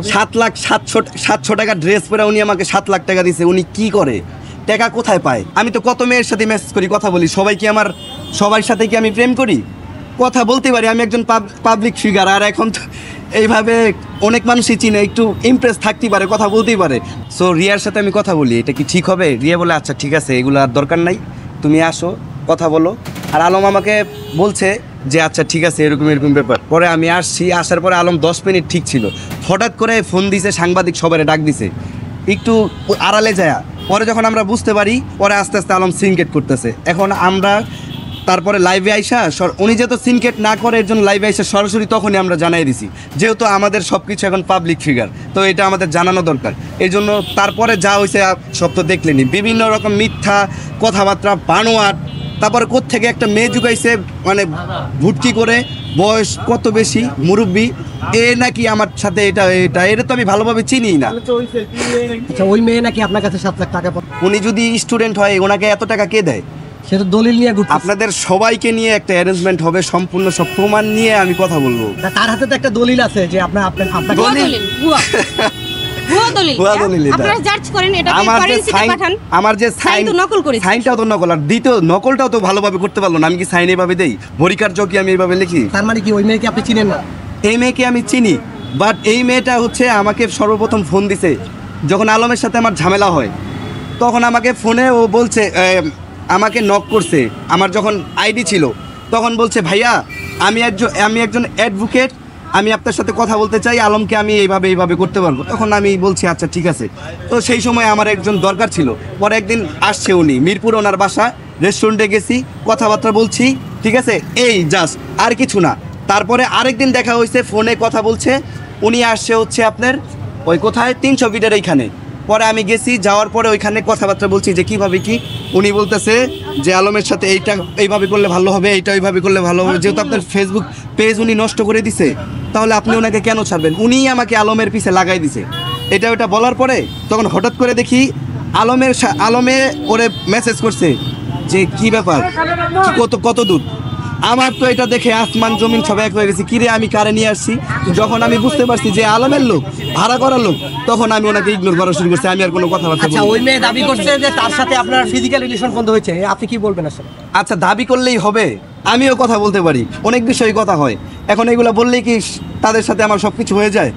7,700 টাকা ড্রেস পরে উনি আমাকে 7 লাখ টাকা দিছে। উনি কি করে, টাকা কোথায় পায়? আমি তো কত মেয়ের সাথে মেসেজ করি, কথা বলি, সবার সাথে কি আমি প্রেম করি? কথা বলতে পারি, আমি একজন পাবলিক ফিগার। আর এখন তো এইভাবে অনেক মানুষই চিনে, একটু ইমপ্রেস থাকতেই পারে, কথা বলতেই পারে। সো রিয়ার সাথে আমি কথা বলি, এটা কি ঠিক হবে? রিয়া বলে আচ্ছা ঠিক আছে, এগুলো আর দরকার নাই, তুমি আসো কথা বলো। আর আলম আমাকে বলছে যে আচ্ছা ঠিক আছে, এরকম ব্যাপার। পরে আমি আসছি, আসার পরে আলম 10 মিনিট ঠিক ছিল, হঠাৎ করে ফোন দিছে, সাংবাদিক সবাই ডাক দিছে, একটু আড়ালে যায়। পরে যখন আমরা বুঝতে পারি, পরে আস্তে আস্তে আলম সিনকেট করতেছে। এখন আমরা তারপরে লাইভে আইসা, উনি যেহেতু সিনকেট না করে এর জন্য লাইভে আইসা সরাসরি তখনই আমরা জানাই দিছি, যেহেতু আমাদের সব কিছু এখন পাবলিক ফিগার, তো এটা আমাদের জানানো দরকার। এই জন্য তারপরে যা হয়েছে সব তো দেখলেনি, বিভিন্ন রকম মিথ্যা কথাবার্তা, বানোয়াট। তারপরে কোত্থেকে একটা মেয়ে জুগাইছে, মানে ভুটকি করে, বয়স কত বেশি, মুরব্বী, এ নাকি আমার সাথে এটা তো আমি ভালোভাবে চিনি না। আচ্ছা, ওই মেয়ে নাকি আপনার কাছে 7 লাখ টাকা পায়। উনি যদি স্টুডেন্ট হয়, ওনাকে এত টাকা কে দেয়? সে তো দলিল নিয়ে ঘুরছে। আপনাদের সবাইকে নিয়ে একটা অ্যারেঞ্জমেন্ট হবে, সম্পূর্ণ সব প্রমাণ নিয়ে আমি কথা বলবো। তার হাতে তো একটা দলিল আছে যে আপনার আমার যে সাইনটাও তো নকল, আর দ্বিতীয় নকলটাও তো ভালোভাবে করতে পারলো না। আমি কি সাইন এইভাবে দেই? পরিকার্য কি আমি এইভাবে লিখি? তার মানে কি ওই মেয়েকে আপনি চিনেন না? এই মেয়েকে আমি চিনি, বাট এই মেয়েটা হচ্ছে আমাকে সর্বপ্রথম ফোন দিছে যখন আলমের সাথে আমার ঝামেলা হয়। তখন আমাকে ফোনে ও বলছে, আমাকে নক করছে, আমার যখন আইডি ছিল, তখন বলছে ভাইয়া আমি একজন অ্যাডভোকেট, আমি আপনার সাথে কথা বলতে চাই, আলমকে আমি এইভাবে করতে পারবো। তখন আমি বলছি আচ্ছা ঠিক আছে। তো সেই সময় আমার একজন দরকার ছিল। পরে একদিন আসছে উনি, মিরপুর ওনার বাসা, রেস্টুরেন্টে গেছি, কথাবার্তা বলছি, ঠিক আছে, এই জাস্ট, আর কিছু না। তারপরে আরেকদিন দেখা হয়েছে, ফোনে কথা বলছে, উনি আসছে হচ্ছে আপনার ওই কোথায় 300 ফিটের এইখানে। পরে আমি গেছি, যাওয়ার পরে ওইখানে কথাবার্তা বলছি যে কীভাবে কি। উনি বলতেছে যে আলমের সাথে এইভাবে করলে ভালো হবে, এইটা ওইভাবে করলে ভালো হবে। যেহেতু আপনার ফেসবুক পেজ উনি নষ্ট করে দিছে, তাহলে আপনি ওনাকে কেন ছাড়বেন? উনিই আমাকে আলমের পিছে লাগাই দিছে। এটা ওটা বলার পরে তখন হঠাৎ করে দেখি আলমে ওরে মেসেজ করছে যে কি ব্যাপার, কত দূর। আমার তো এটা দেখে আসমান জমিন সব এক হয়ে গেছে, কিরে আমি কারে নিয়ে আসছি। যখন আমি বুঝতে পারছি যে আলমের লোক, ভাড়া করার লোক, তখন আমি ওনাকে ইগনোর করা শুরু করছি, আমি আর কোনো কথাবার্তা বলি। আচ্ছা, ওই মেয়ে দাবি করছে যে তার সাথে আপনার ফিজিক্যাল রিলেশন বন্ধ হয়েছে, আপনি কি বলবেন আসলে? আচ্ছা, দাবি করলেই হবে? আমিও কথা বলতে পারি, অনেক বিষয়ে কথা হয়। এখন এগুলো বললেই কি তাদের সাথে আমার সব কিছু হয়ে যায়?